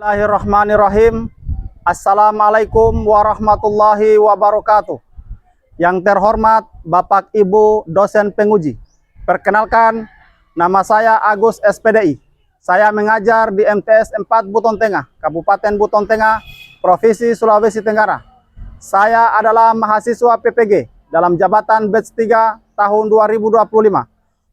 Bismillahirrahmanirrahim. Assalamualaikum warahmatullahi wabarakatuh. Yang terhormat Bapak Ibu dosen penguji. Perkenalkan, nama saya Agus SPDI. Saya mengajar di MTS 4 Buton Tengah, Kabupaten Buton Tengah, Provinsi Sulawesi Tenggara. Saya adalah mahasiswa PPG dalam jabatan batch 3 tahun 2025.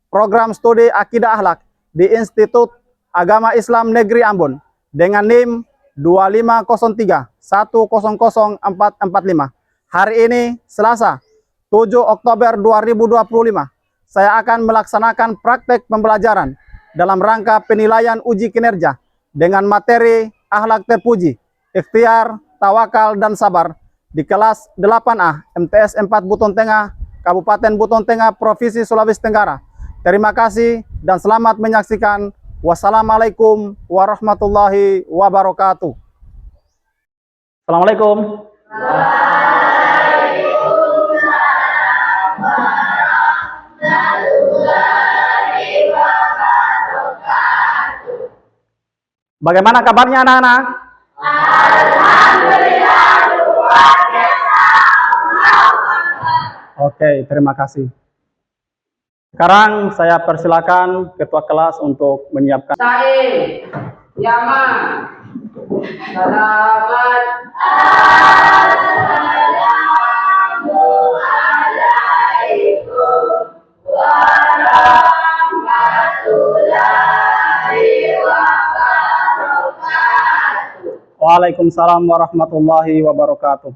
Program studi Akidah Akhlak di Institut Agama Islam Negeri Ambon dengan NIM 2503100445. Hari ini Selasa 7 Oktober 2025 saya akan melaksanakan praktek pembelajaran dalam rangka penilaian uji kinerja dengan materi akhlak terpuji, ikhtiar, tawakal, dan sabar di kelas 8A MTS 4 Buton Tengah, Kabupaten Buton Tengah, Provinsi Sulawesi Tenggara. Terima kasih dan selamat menyaksikan. Wassalamualaikum warahmatullahi wabarakatuh. Assalamualaikum. Waalaikumsalam warahmatullahi wabarakatuh. Bagaimana kabarnya anak-anak? Alhamdulillah luar biasa. Oke, terima kasih. Sekarang saya persilakan ketua kelas untuk menyiapkan. Sae, Yaman, selamat. Assalamualaikum warahmatullahi wabarakatuh. Waalaikumsalam warahmatullahi wabarakatuh.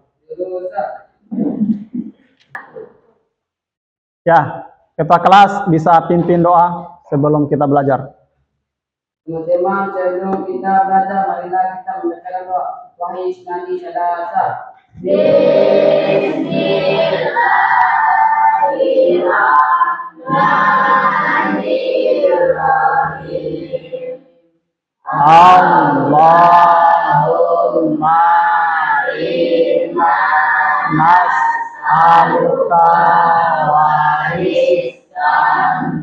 Ya. Ketua kelas bisa pimpin doa sebelum kita belajar. Teman-teman, sebelum kita belajar, marilah kita membacakan doa. Wahai Nabi Sadasa. Bismillahirrahmanirrahim. Allahumma inna nas'aluka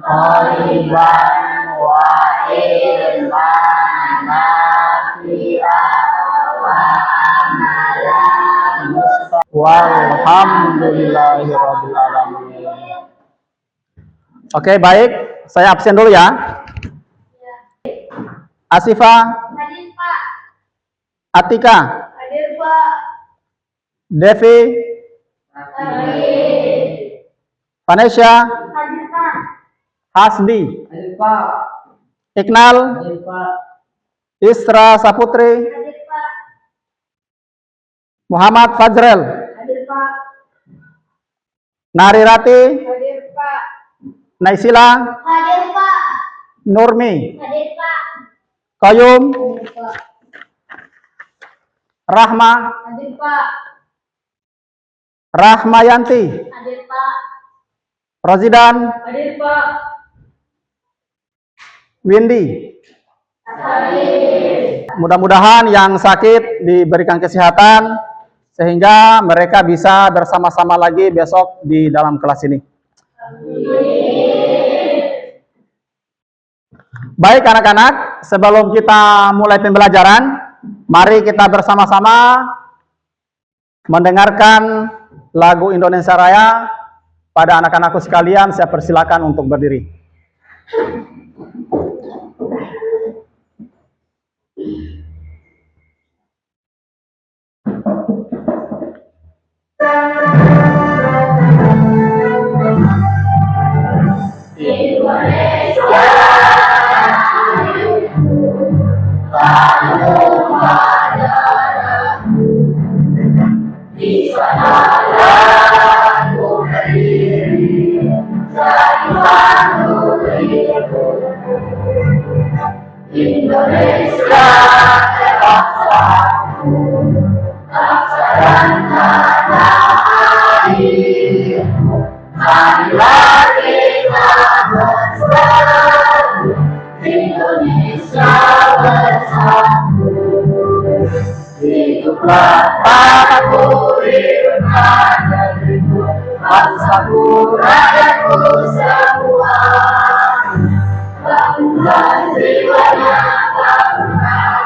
Qaliban wa ilman nafi'an wa amalan mustaqim. Walhamdulillahirabbil alamin. Oke, baik. Saya absen dulu ya. Asifa. Hadir, Pak. Atika. Hadir, Pak. Devi. Hadir. Vanessa. Hadir, Pak. Hasdi. Hadir, Pak. Iqnal. Hadir, Pak. Isra Saputri. Hadir, Pak. Muhammad Fajrel. Hadir, Pak. Narirati. Hadir, Pak. Naisila. Hadir, Pak. Nurmi. Hadir, Pak. Qayyum. Hadir, Pak. Rahma. Hadir, Pak. Rahmayanti. Hadir, Pak. Rozidan. Hadir, Pak. Windy. Hadir. Mudah-mudahan yang sakit diberikan kesehatan sehingga mereka bisa bersama-sama lagi besok di dalam kelas ini. Baik anak-anak, sebelum kita mulai pembelajaran, mari kita bersama-sama mendengarkan lagu Indonesia Raya. Pada anak-anakku sekalian, saya persilakan untuk berdiri. Indonesia di sanalah ku berdiri, jadilah negeriku. Indonesia bangsaku, bangsa dan tanah airku. Marilah kita bersatu, Indonesia bersatu. Hiduplah Pakuri negeriku, bangsaku, rakyatku semua. Bangunlah jiwanya, bangunlah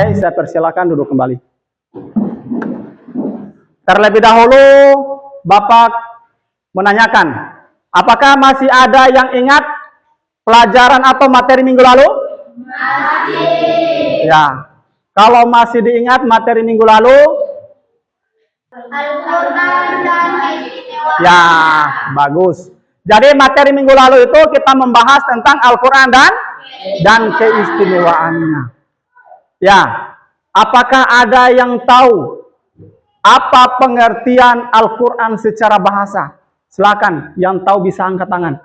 Oke, saya persilakan duduk kembali. Terlebih dahulu, Bapak menanyakan, apakah masih ada yang ingat pelajaran atau materi minggu lalu? Masih. Ya, kalau masih diingat materi minggu lalu, Al-Quran dan keistimewaan. ya, bagus. Jadi materi minggu lalu itu kita membahas tentang Al-Quran dan keistimewaannya. Ya, apakah ada yang tahu apa pengertian Al-Quran secara bahasa? Silakan, yang tahu bisa angkat tangan.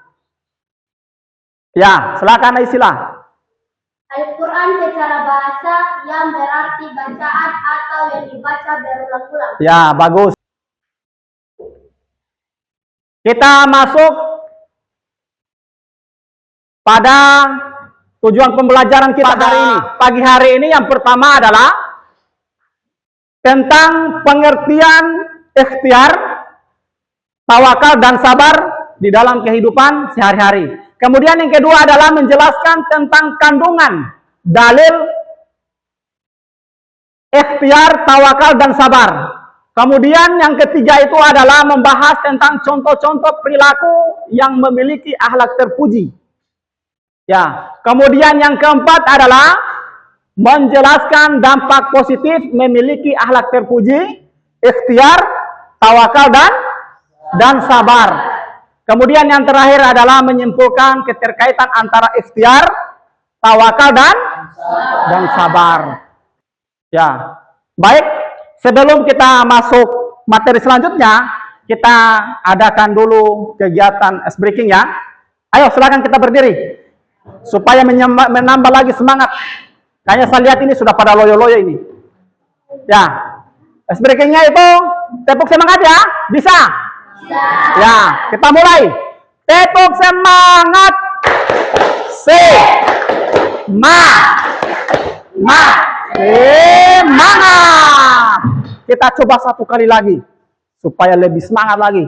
Ya, silakan Aisyah. Al-Quran secara bahasa yang berarti bacaan atau yang dibaca berulang-ulang. Ya, bagus. Kita masuk pada tujuan pembelajaran kita hari ini. Pagi hari ini yang pertama adalah tentang pengertian ikhtiar, tawakal dan sabar di dalam kehidupan sehari-hari. Kemudian yang kedua adalah menjelaskan tentang kandungan dalil ikhtiar, tawakal dan sabar. Kemudian yang ketiga itu adalah membahas tentang contoh-contoh perilaku yang memiliki akhlak terpuji. Ya, kemudian yang keempat adalah menjelaskan dampak positif memiliki akhlak terpuji, ikhtiar, tawakal dan sabar. Kemudian yang terakhir adalah menyimpulkan keterkaitan antara ikhtiar, tawakal dan sabar. Ya, baik. Sebelum kita masuk materi selanjutnya, kita adakan dulu kegiatan ice breaking ya. Ayo silakan kita berdiri supaya menambah lagi semangat. Kayaknya saya lihat ini sudah pada loyo-loyo ini. Ya, ice breakingnya itu tepuk semangat ya, bisa? Ya, kita mulai. Tepuk semangat. Semangat. Kita coba satu kali lagi supaya lebih semangat lagi.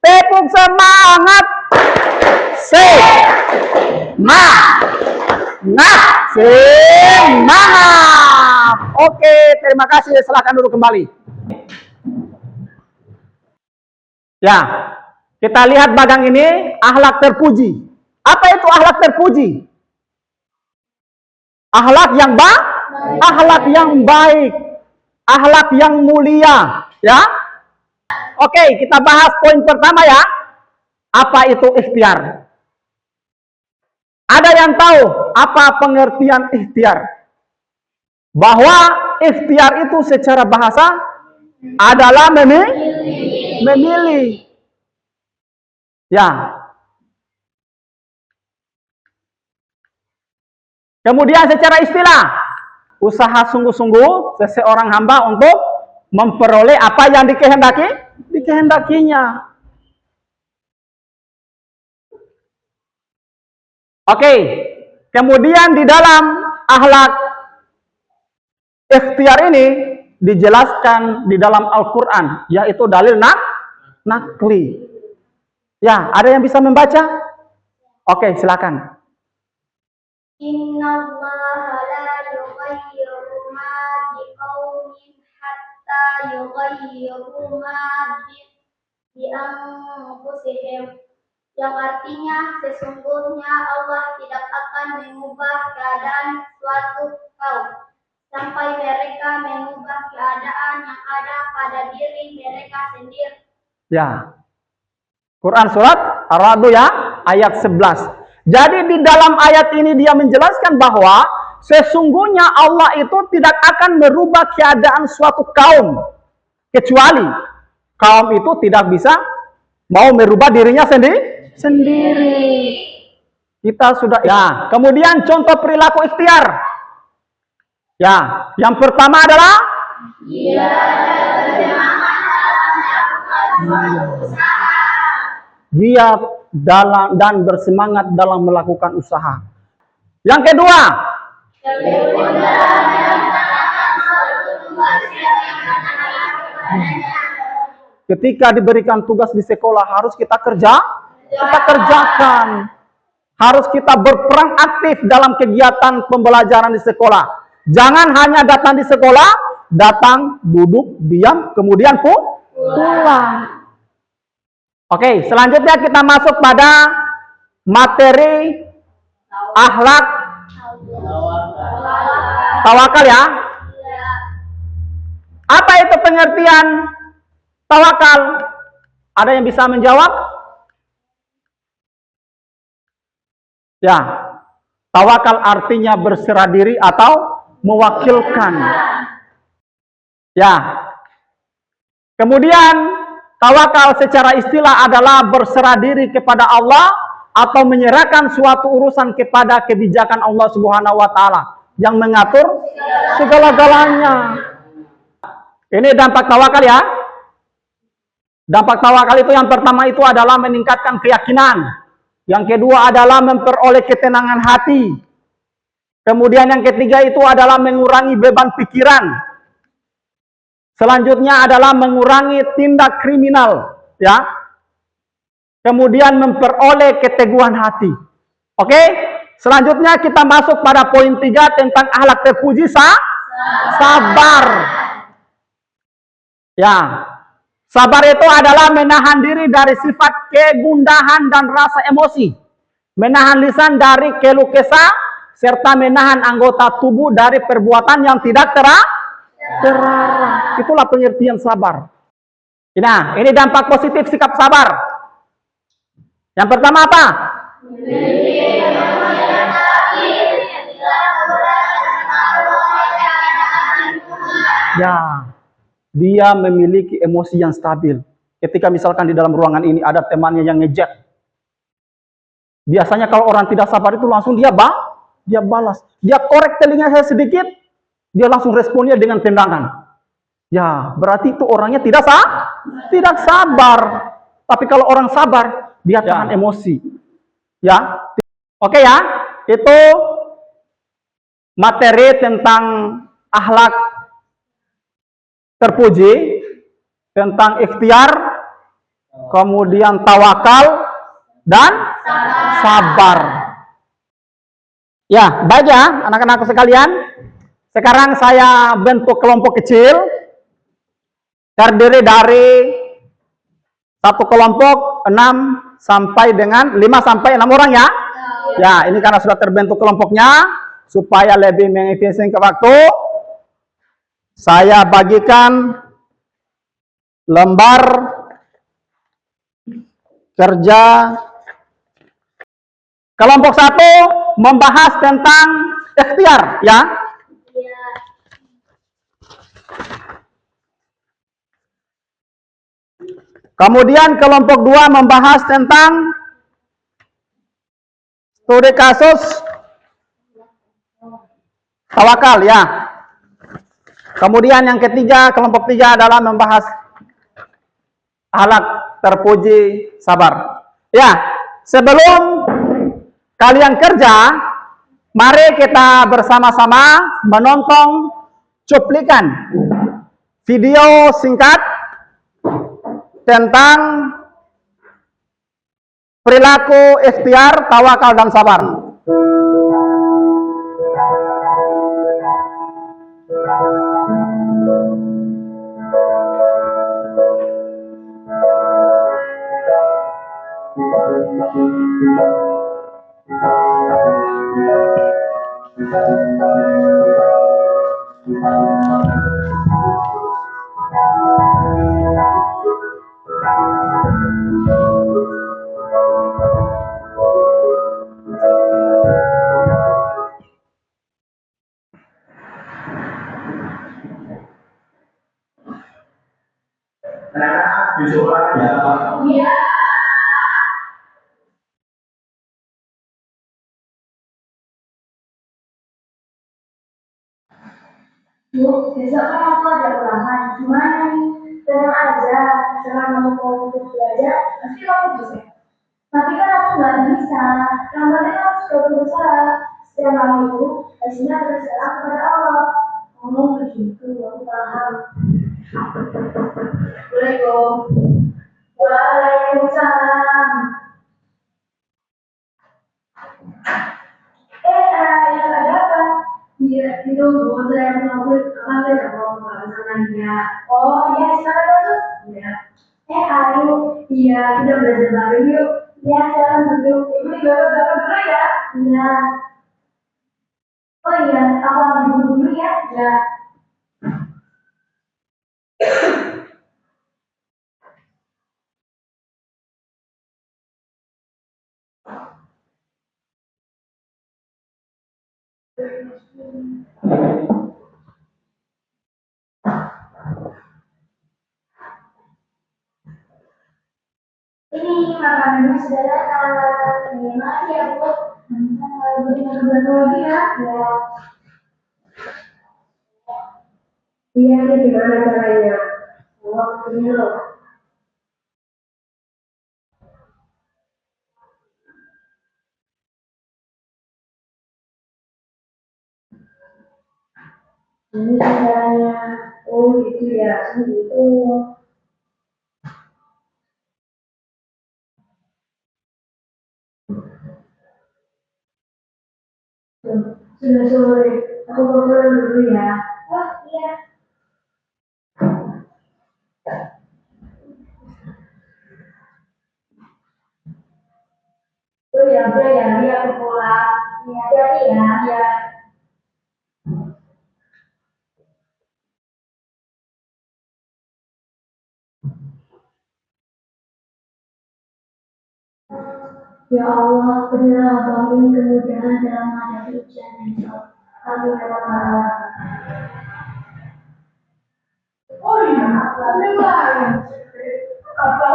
Tepuk semangat. Semangat. Oke, terima kasih. Silakan duduk kembali. Ya, kita lihat bagang ini, akhlak terpuji. Apa itu akhlak terpuji? Akhlak yang akhlak yang baik, akhlak yang mulia, ya. Oke, kita bahas poin pertama ya. Apa itu ikhtiar? Ada yang tahu apa pengertian ikhtiar? Bahwa ikhtiar itu secara bahasa adalah memilih. Ya. Kemudian secara istilah, usaha sungguh-sungguh seseorang hamba untuk memperoleh apa yang dikehendakinya. Oke. Kemudian di dalam akhlak ikhtiar ini dijelaskan di dalam Al-Quran, yaitu dalil nakli. Ya, ada yang bisa membaca? Oke, silakan. Innallaha la yughayyiru ma biqaumin hatta yughayyiru ma bi anfusihim. Yang artinya sesungguhnya Allah tidak akan mengubah keadaan suatu kaum sampai mereka mengubah keadaan yang ada pada diri mereka sendiri. Ya. Quran surat Ar-Ra'd ya, ayat 11. Jadi di dalam ayat ini dia menjelaskan bahwa sesungguhnya Allah itu tidak akan merubah keadaan suatu kaum kecuali kaum itu tidak bisa mau merubah dirinya sendiri. Kita sudah ya. Kemudian contoh perilaku ikhtiar. Ya, yang pertama adalah giat dan bersemangat dalam melakukan usaha. Yang kedua, ketika diberikan tugas di sekolah harus kita kerjakan. Harus kita berperan aktif dalam kegiatan pembelajaran di sekolah. Jangan hanya datang di sekolah, datang, duduk, diam, kemudian pulang. Oke, selanjutnya kita masuk pada materi akhlak tawakal ya. Apa itu pengertian tawakal? Ada yang bisa menjawab? Ya, tawakal artinya berserah diri atau mewakilkan. Ya. Kemudian tawakal secara istilah adalah berserah diri kepada Allah atau menyerahkan suatu urusan kepada kebijakan Allah Subhanahu wa taala yang mengatur segala-galanya. Ini dampak tawakal ya. Dampak tawakal itu yang pertama itu adalah meningkatkan keyakinan. Yang kedua adalah memperoleh ketenangan hati. Kemudian yang ketiga itu adalah mengurangi beban pikiran. Selanjutnya adalah mengurangi tindak kriminal, ya. Kemudian memperoleh keteguhan hati. Oke? Selanjutnya kita masuk pada poin 3 tentang akhlak terpuji sabar. Ya. Sabar itu adalah menahan diri dari sifat kegundahan dan rasa emosi. Menahan lisan dari keluh kesah serta menahan anggota tubuh dari perbuatan yang tidak terlarang. Itulah pengertian sabar. Nah, ini dampak positif sikap sabar. Yang pertama apa? Ya, dia memiliki emosi yang stabil. Ketika misalkan di dalam ruangan ini ada temannya yang ngejek. Biasanya kalau orang tidak sabar itu langsung dia balas. Dia korek telinga saya sedikit, dia langsung responnya dengan tendangan. Ya, berarti itu orangnya tidak sabar. Tapi kalau orang sabar, dia tahan emosi. Ya. Oke ya. Itu materi tentang akhlak terpuji, tentang ikhtiar, kemudian tawakal dan sabar. Ya, baik ya anak-anakku sekalian. Sekarang saya bentuk kelompok kecil terdiri dari satu kelompok 6 sampai dengan 5 sampai 6 orang ya. Ya, ini karena sudah terbentuk kelompoknya supaya lebih mengefisienkan waktu. Saya bagikan lembar kerja. Kelompok 1 membahas tentang ikhtiar ya. Kemudian kelompok 2 membahas tentang studi kasus tawakal ya. Kemudian yang ketiga, kelompok 3 adalah membahas akhlak terpuji sabar. Ya, sebelum kalian kerja, mari kita bersama-sama menonton cuplikan video singkat tentang perilaku ikhtiar, tawakal dan sabar. Bu, besok kan aku ada ulangan. Gimana nih? Tenang aja. Selama kamu untuk belajar, pasti kamu bisa. Tapi kan aku nggak bisa. Yang penting aku sudah berusaha. Setiap malam itu, hasilnya berserah kepada Allah. Ngomong begitu, aku paham. Assalamualaikum. Waalaikumsalam. Yang ada apa? dia itu buat saya mau apa nggak sama sama dia. Oh iya, sekarang masuk. Ya. Ayo, iya kita belajar bareng yuk. Ya, sekarang dulu. Ibu dibawa dulu ya. Iya. Oh iya, aku ambil buku dulu ya. Ya. Ini makanannya sudah datang. Terima kasih ya Bu. Kalau berikan keberatan lagi ya. Ya. Iya, ini gimana caranya? Oh, ini loh. Ini caranya. Oh, gitu ya. Gitu. Sudah sore. Aku mau pulang dulu ya. Oh, iya. Oh ya, udah ya, dia aku pulang. Ya, hati-hati ya. Ya. Ya Allah, berilah kami kemudahan dalam menghadapi ujian besok. Amin ya rabbal alamin. Oh iya, dengar. Apa?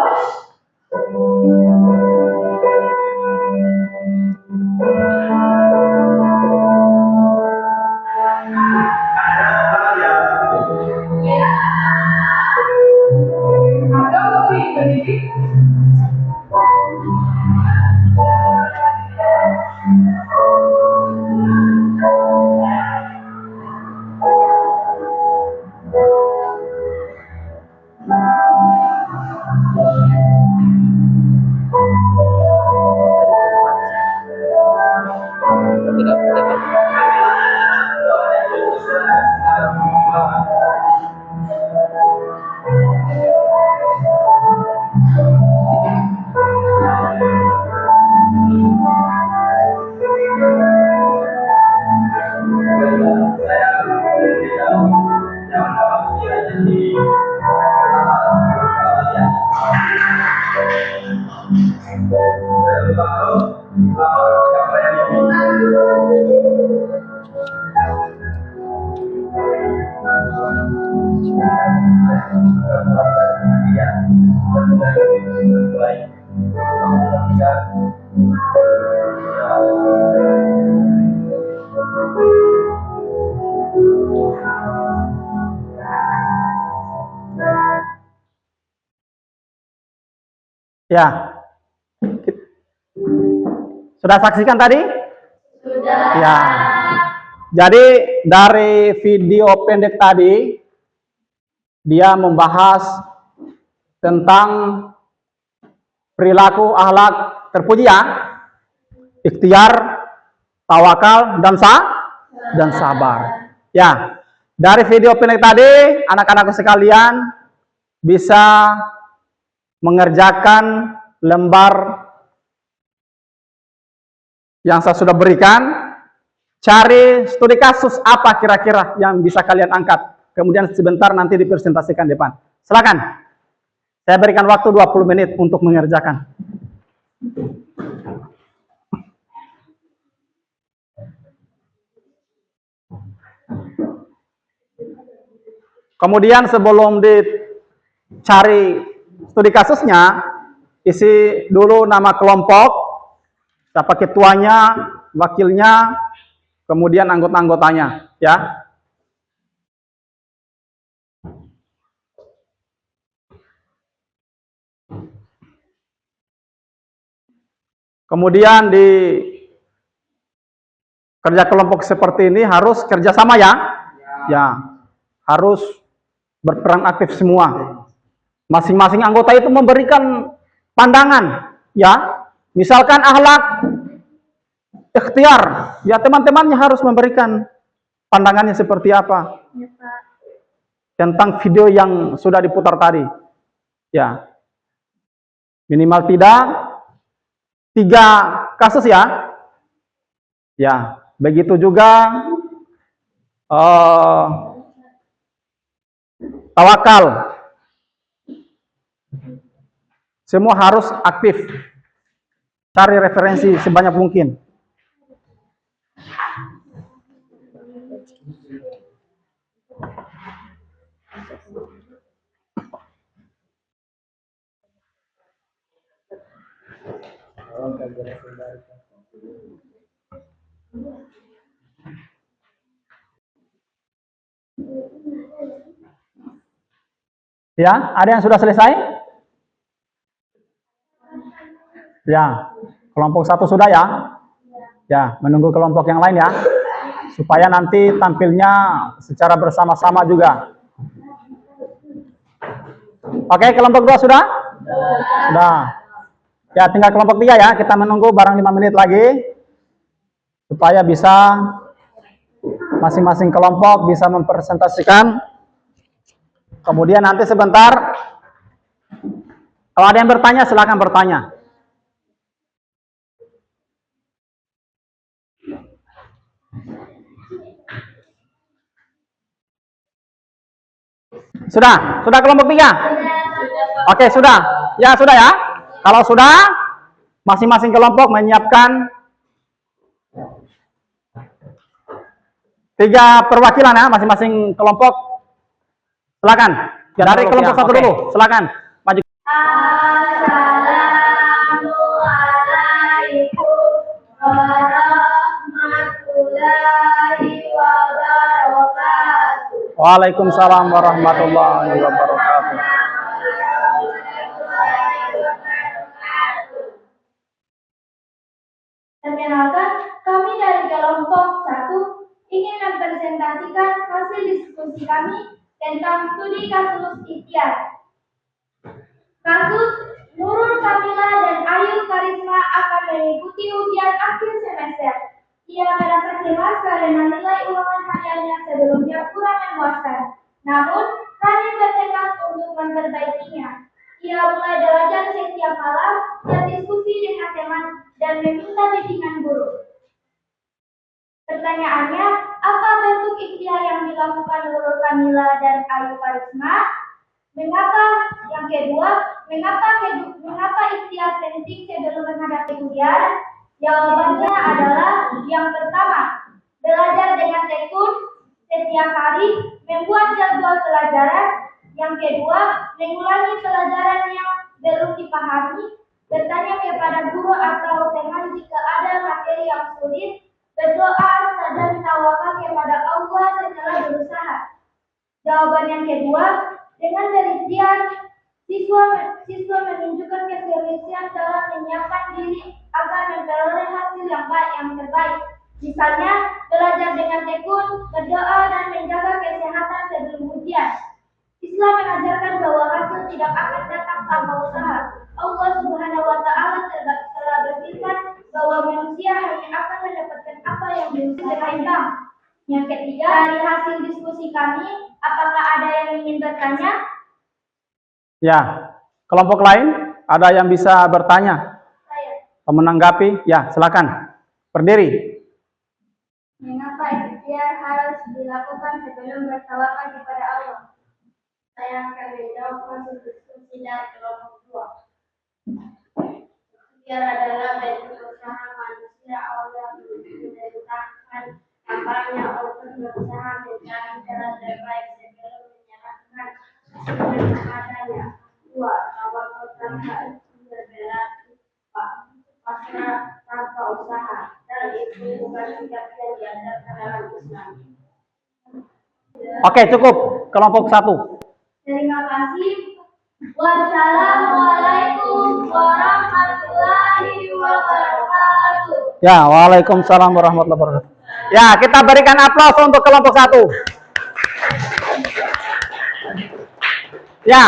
Ada kopi ini. Ya. Sudah saksikan tadi? Sudah. Ya. Jadi dari video pendek tadi dia membahas tentang perilaku akhlak terpuji ya, ikhtiar, tawakal dan sabar. Ya. Dari video pendek tadi anak-anakku sekalian bisa mengerjakan lembar yang saya sudah berikan. Cari studi kasus apa kira-kira yang bisa kalian angkat. Kemudian sebentar nanti dipresentasikan depan. Silakan. Saya berikan waktu 20 menit untuk mengerjakan. Kemudian sebelum dicari studi kasusnya, isi dulu nama kelompok, siapa ketuanya, wakilnya, kemudian anggota-anggotanya, ya. Kemudian di kerja kelompok seperti ini harus kerjasama ya, ya, harus berperan aktif semua. Masing-masing anggota itu memberikan pandangan, ya. Misalkan akhlak ikhtiar, ya teman-temannya harus memberikan pandangannya seperti apa Ya, Pak. tentang video yang sudah diputar tadi? Ya, minimal tidak 3 kasus ya. Ya, begitu juga tawakal. Semua harus aktif. Cari referensi sebanyak mungkin. Ya, ada yang sudah selesai? Ya, kelompok 1 sudah ya? Ya, menunggu kelompok yang lain ya. Supaya nanti tampilnya secara bersama-sama juga. Oke, kelompok 2 sudah? Sudah. Ya, tinggal kelompok 3 ya. Kita menunggu barang 5 menit lagi. Supaya bisa masing-masing kelompok bisa mempresentasikan. Kemudian nanti sebentar, kalau ada yang bertanya, silakan bertanya. Sudah? Sudah kelompok 3? Oke, sudah. Ya, sudah ya. Kalau sudah, masing-masing kelompok menyiapkan 3 perwakilan ya, masing-masing kelompok. Silakan. Dari kelompok 1 dulu. Silakan. Maju. Assalamualaikum warahmatullahi wabarakatuh. Waalaikumsalam warahmatullahi wabarakatuh. Perkenalkan, kami dari kelompok 1 ingin mempresentasikan hasil diskusi kami tentang studi kasus ikhtiar. Kasus Nurul Kamila dan Ayu Karisma akan mengikuti ujian akhir semester. Ia merasa cemas karena nilai ulangan hariannya sebelumnya kurang memuaskan. Namun, kami bertekad untuk memperbaikinya. Ia mulai belajar setiap malam, berdiskusi dengan teman, dan meminta bimbingan guru. Pertanyaannya, apa bentuk ikhtiar yang dilakukan Nurul Kamila dan Ayu Karisma? Mengapa? Yang kedua, mengapa ikhtiar penting sebelum menghadapi ujian? Jawabannya adalah yang pertama, belajar dengan tekun setiap hari, membuat jadwal pelajaran. Yang kedua, mengulangi pelajaran yang belum dipahami, bertanya kepada guru atau teman jika ada materi yang sulit, berdoa dan tawakal kepada Allah setelah berusaha. Jawaban yang kedua, dengan berikhtiar, siswa menunjukkan keseriusan dalam menyiapkan diri agar memperoleh hasil yang terbaik. Misalnya, belajar dengan tekun, berdoa, dan menjaga kesehatan sebelum ujian. Islam mengajarkan bahwa hasil tidak akan datang tanpa usaha. Allah Subhanahu wa Ta'ala telah berfirman bahwa manusia hanya akan mendapatkan apa yang diusahakan. Yang ketiga, dari hasil diskusi kami, apakah ada yang ingin bertanya? Ya, kelompok lain ada yang bisa bertanya? Saya. Menanggapi? Ya, silakan. Berdiri. Mengapa ikhtiar harus dilakukan sebelum bertawakal kepada Allah? Saya akan menjawab hasil diskusi dari kelompok 2. Ikhtiar adalah bentuk usaha manusia Allah memerintahkan hambanya untuk berusaha mencari jalan terbaik sebelum menyerahkan sesuai adanya. 2. Tawakal tanpa berarti pasrah tanpa usaha, dan itu bukan sikap yang diajarkan dalam Islam. Oke, cukup. Kelompok 1. Terima kasih. Wassalamualaikum warahmatullahi wabarakatuh. Ya, waalaikumsalam warahmatullahi wabarakatuh. Ya, kita berikan aplaus untuk kelompok 1. Ya,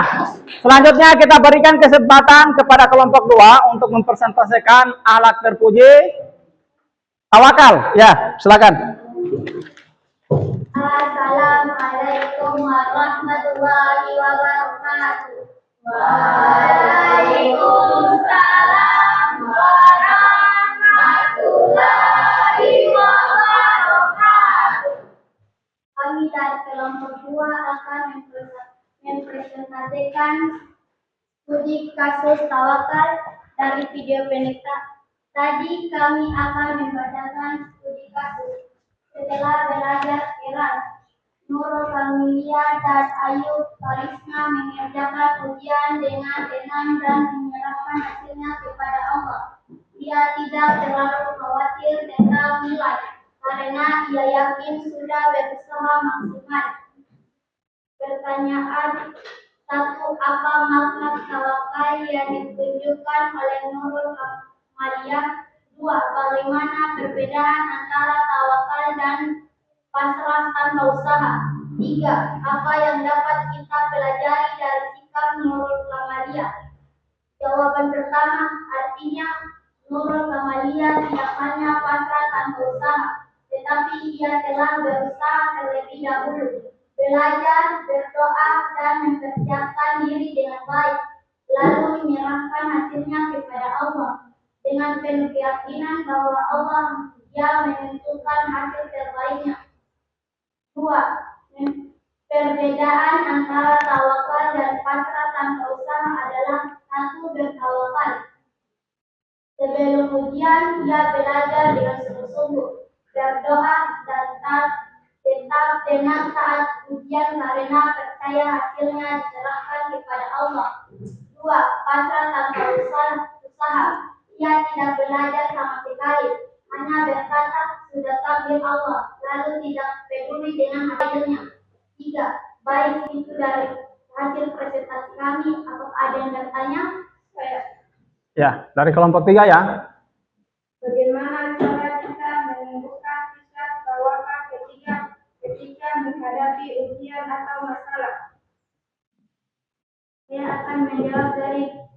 selanjutnya kita berikan kesempatan kepada kelompok 2 untuk mempresentasikan akhlak terpuji tawakal. Ya, silakan. Assalamualaikum warahmatullahi wabarakatuh. Waalaikumsalam warahmatullahi wabarakatuh. Kami dari kelompok 2 akan mempresentasikan studi kasus tawakal dari video pendek tadi. Kami akan membacakan studi kasus. Setelah belajar keras, Nurul Kamilia dan Ayu Karisma mengerjakan ujian dengan tenang dan menyerahkan hasilnya kepada Allah. Ia tidak terlalu khawatir tentang nilai, karena ia yakin sudah berusaha maksimal. Pertanyaan 1. Apa makna tawakal yang ditunjukkan oleh Nurul Kamalia? 2. Bagaimana perbedaan antara tawakal dan pasrah tanpa usaha? 3. Apa yang dapat kita pelajari dari sikap Nurul Kamalia? Jawaban pertama, artinya Nurul Kamalia tidak hanya pasrah tanpa usaha, tetapi ia telah berusaha terlebih dahulu, belajar, berdoa, dan mempersiapkan diri dengan baik, lalu menyerahkan hasilnya kepada Allah dengan penuh keyakinan bahwa Allah yang menentukan hasil terbaiknya. 2. Perbedaan antara tawakal dan pasrah tanpa usaha adalah: 1. Bertawakal. Sebelum ujian, ia belajar dengan sungguh-sungguh, berdoa, dan tetap tenang saat ujian karena percaya hasilnya diserahkan kepada Allah. 2. Pasrah tanpa usaha. Ia tidak belajar sama sekali, hanya berkata sudah takdir Allah, lalu tidak peduli dengan hasilnya. 3. Baik, itu dari hasil presentasi kami. Apakah ada yang bertanya? Ya, dari kelompok 3 ya. Bagaimana cara kita menumbuhkan sikap tawakal ketika menghadapi ujian atau masalah? Saya akan menjawab dari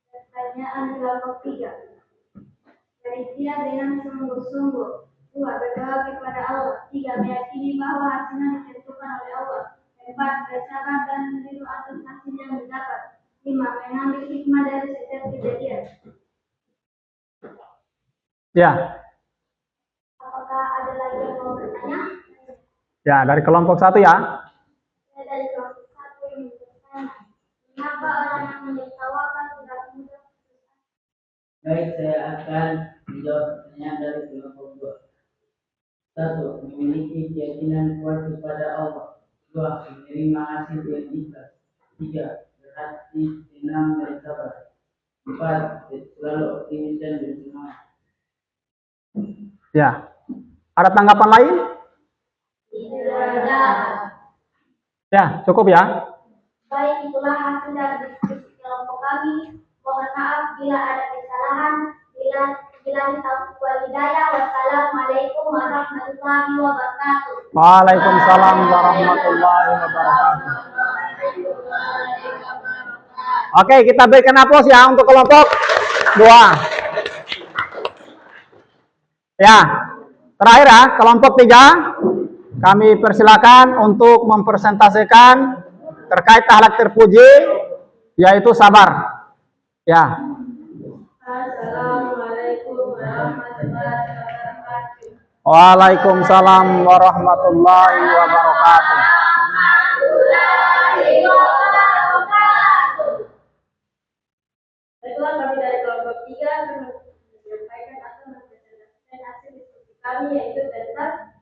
pertanyaan kelompok 3. Berikhtiar dengan sungguh-sungguh. 2. Berdoa kepada Allah. 3. Meyakini bahwa hasilnya ditentukan oleh Allah. 4. Bersabar dan menerima atas hasil yang didapat. 5. Mengambil hikmah dari setiap kejadian. Ya. Apakah ada lagi yang mau bertanya? Ya, dari kelompok 1 ya. Dari kelompok 1 ini bertanya, kenapa orang yang menjadi tawakal tidak mudah? Baik, saya akan menjawab pertanyaan dari kelompok 2. 1. Memiliki keyakinan kuat kepada Allah. 2. Menerima hasil yang ikhlas. 3. Berhati tenang dan sabar. 4. Selalu optimis dan bersemangat. Ya. Ada tanggapan lain? Tidak ada. Ya, cukup ya. Baik, itulah hasil dari diskusi kelompok kami. Mohon maaf bila ada kesalahan. Bila taufiq wal hidayah. Wassalamualaikum warahmatullahi wabarakatuh. Waalaikumsalam warahmatullahi wabarakatuh. Oke, kita berikan aplaus ya untuk kelompok 2. Ya, terakhir ya, kelompok 3. Kami persilakan untuk mempresentasikan terkait akhlak terpuji, yaitu sabar. Ya. Assalamualaikum warahmatullahi wabarakatuh. Waalaikumsalam warahmatullahi wabarakatuh. Baiklah, kami dari kelompok 3 akan menyampaikan atau mempresentasikan hasil diskusi kami, yaitu tentang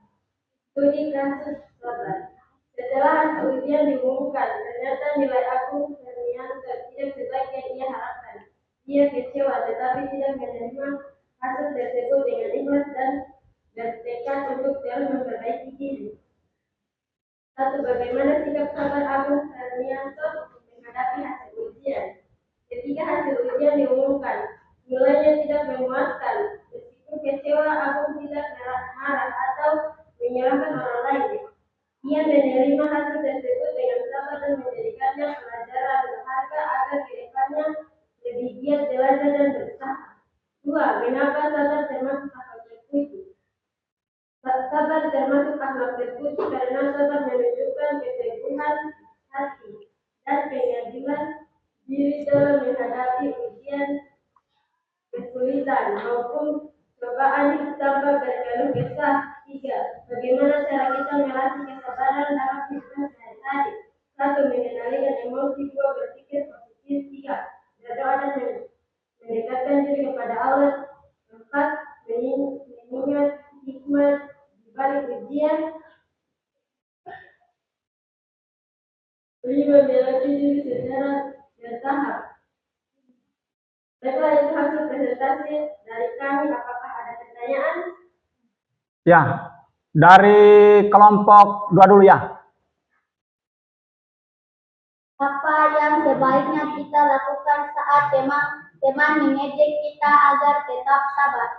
studi kasus sabar. Setelah hasil ujian diumumkan, ternyata nilai aku Hernianto tidak sebaik yang ia harapkan. Ia kecewa, tetapi tidak menerima hasil tersebut dengan ikhlas dan bertekad untuk terus memperbaiki diri. 1. Bagaimana sikap sabar Agung Hernianto menghadapi hasil ujian? Ketika hasil ujian diumumkan, nilainya tidak memuaskan. Meskipun kecewa, Agung tidak marah atau menyalahkan orang lain. Ia menerima hasil tersebut dengan sabar dan menjadikannya pelajaran berharga agar kedepannya lebih giat belajar dan berusaha. 2. Mengapa sabar termasuk akhlak terpuji? Sabar termasuk akhlak terpuji karena sabar menunjukkan keteguhan hati dan penyajian diri dalam menghadapi ujian kesulitan maupun cobaan tanpa berkeluh kesah. 3. Bagaimana cara kita melatih kesabaran dalam kehidupan sehari-hari? 1. Mengendalikan emosi. 2. Berpikir positif. 3. Berdoa dan mendekatkan diri kepada Allah. 4. Mengingat hikmah di balik ujian. 5. Melatih diri secara bertahap. Baiklah, itu hasil presentasi dari kami. Apakah ada pertanyaan? Ya, dari kelompok 2 dulu ya. Apa yang sebaiknya kita lakukan saat teman mengejek kita agar tetap sabar?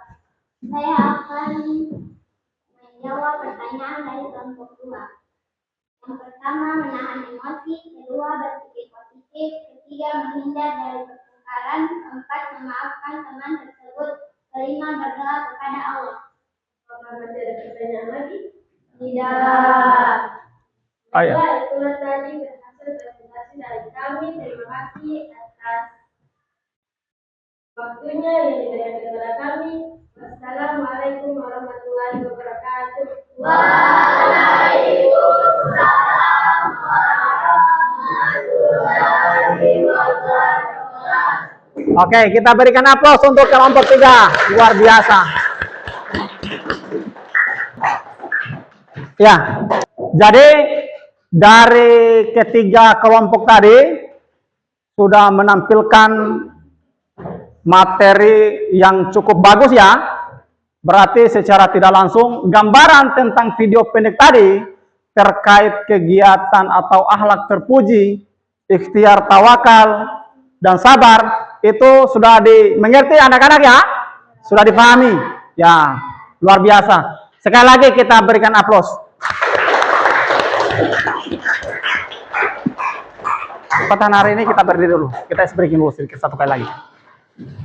Saya akan menjawab pertanyaan dari kelompok 2. Yang pertama, menahan emosi. Kedua, berpikir positif. Ketiga, menghindar dari pertengkaran. 4, memaafkan teman tersebut. 5, berdoa kepada Allah. Apakah masih ada pertanyaan lagi? Tidak. Oh, ya. Baiklah, itulah tadi hasil presentasi dari kami. Terima kasih atas waktunya yang diberikan kepada kami. Wassalamualaikum warahmatullahi wabarakatuh. Waalaikumsalam warahmatullahi wabarakatuh. Oke, kita berikan aplaus untuk kelompok 3. Luar biasa. Ya, jadi dari ketiga kelompok tadi sudah menampilkan materi yang cukup bagus ya. Berarti secara tidak langsung gambaran tentang video pendek tadi terkait kegiatan atau akhlak terpuji, ikhtiar, tawakal, dan sabar itu sudah dimengerti anak-anak ya? Sudah dipahami? Ya, luar biasa. Sekali lagi kita berikan aplaus. Kesempatan hari ini kita berdiri dulu. Kita breaking dulu sedikit satu kali lagi.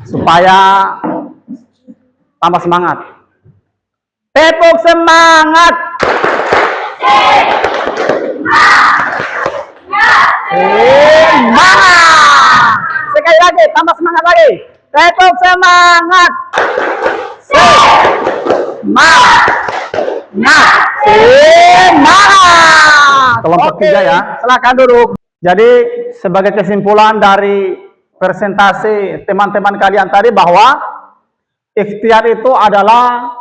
Supaya tambah semangat. Tepuk semangat. Semangat. Sekali lagi, tambah semangat lagi. Tepuk semangat. Semangat. Semangat. Kelompok 3 ya. Silakan duduk. Jadi sebagai kesimpulan dari presentasi teman-teman kalian tadi bahwa ikhtiar itu adalah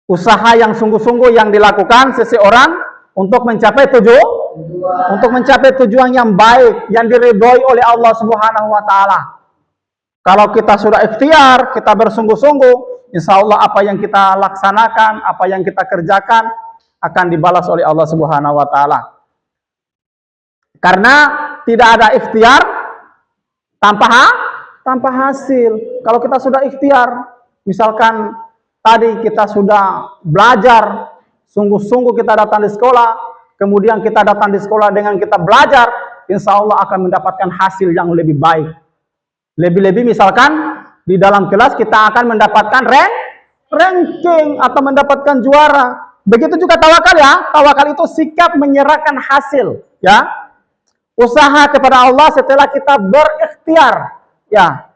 usaha yang sungguh-sungguh yang dilakukan seseorang untuk mencapai tujuan yang baik yang diridhoi oleh Allah Subhanahu wa taala. Kalau kita sudah ikhtiar, kita bersungguh-sungguh, insya Allah apa yang kita laksanakan, apa yang kita kerjakan akan dibalas oleh Allah Subhanahu wa taala. Karena tidak ada ikhtiar tanpa hasil. Kalau kita sudah ikhtiar, misalkan tadi kita sudah belajar, sungguh-sungguh kita datang di sekolah, kemudian kita datang di sekolah dengan kita belajar, insya Allah akan mendapatkan hasil yang lebih baik. Lebih-lebih misalkan di dalam kelas kita akan mendapatkan ranking atau mendapatkan juara. Begitu juga tawakal ya. Tawakal itu sikap menyerahkan hasil, ya. Usaha kepada Allah setelah kita berikhtiar, ya.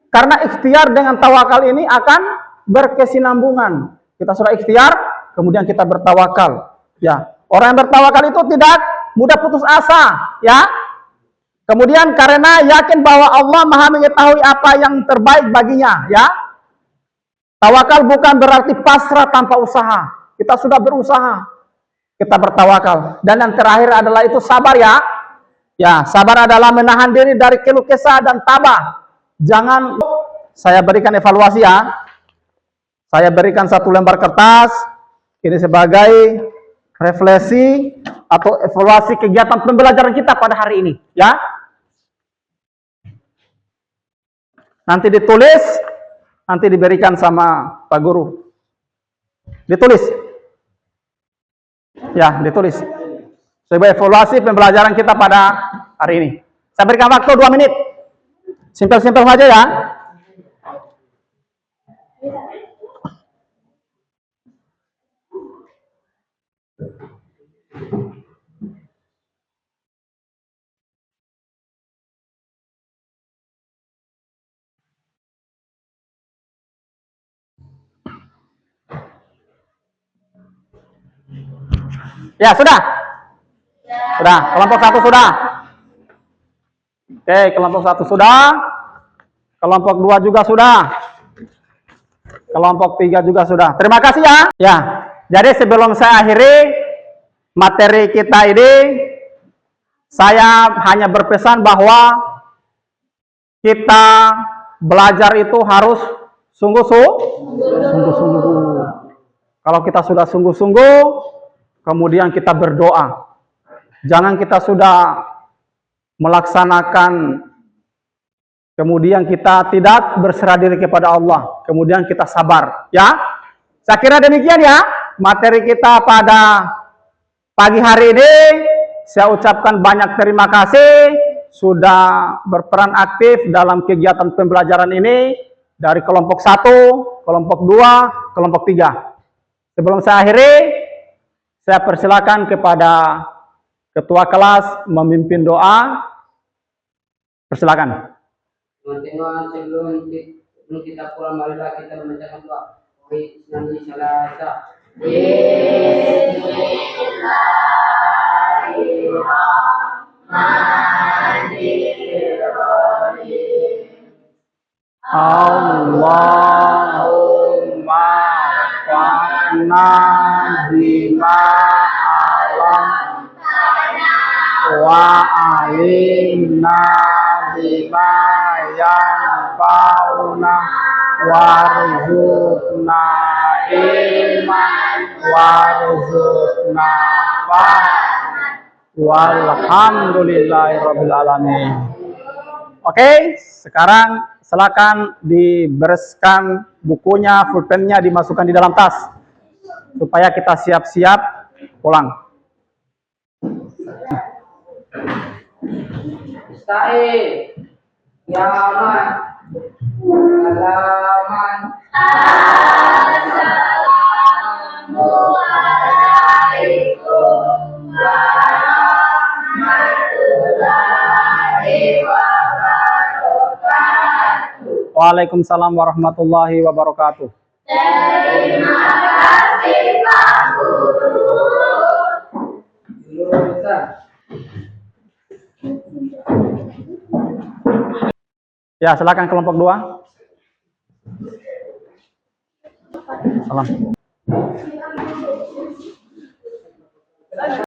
Karena ikhtiar dengan tawakal ini akan berkesinambungan. Kita sudah ikhtiar, kemudian kita bertawakal, ya. Orang yang bertawakal itu tidak mudah putus asa, ya. Kemudian karena yakin bahwa Allah Maha mengetahui apa yang terbaik baginya, ya. Tawakal bukan berarti pasrah tanpa usaha. Kita sudah berusaha, kita bertawakal. Dan yang terakhir adalah itu sabar ya. Ya, sabar adalah menahan diri dari keluh kesah dan tabah. Jangan, saya berikan evaluasi ya. Saya berikan satu lembar kertas. Ini sebagai refleksi atau evaluasi kegiatan pembelajaran kita pada hari ini, ya. Nanti ditulis, nanti diberikan sama Pak Guru. Ditulis. Ya, ditulis. Sebagai evaluasi pembelajaran kita pada hari ini. Saya berikan waktu 2 menit. Simpel-simpel saja ya. Ya, sudah? Sudah. Kelompok 1 sudah? Oke, kelompok 1 sudah. Kelompok 2 juga sudah. Kelompok 3 juga sudah. Terima kasih ya. Ya. Jadi sebelum saya akhiri materi kita ini, saya hanya berpesan bahwa kita belajar itu harus sungguh-sungguh. Kalau kita sudah sungguh-sungguh, kemudian kita berdoa. Jangan kita sudah melaksanakan, kemudian kita tidak berserah diri kepada Allah, kemudian kita sabar. Ya, saya kira demikian ya materi kita pada pagi hari ini. Saya ucapkan banyak terima kasih sudah berperan aktif dalam kegiatan pembelajaran ini dari kelompok 1, kelompok 2, kelompok 3. Sebelum saya akhiri, saya persilakan kepada ketua kelas memimpin doa. Persilakan. Teman-teman, sebelum kita pulang, marilah kita membacakan doa. Bismillahirrahmanirrahim. Salasa. Allahumma fa'na bima alam wa alimna bima yanfa'una warzuqna ilman warzuqna walhamdulillahirabbil alamin. Oke, sekarang silakan dibereskan bukunya, pulpennya dimasukkan di dalam tas supaya kita siap-siap pulang. Istae. Yaman. Alaman. Waalaikumsalam warahmatullahi wabarakatuh. Terima kasih Pak Guru. Dulu Ustaz. Ya, silakan kelompok 2. Salam.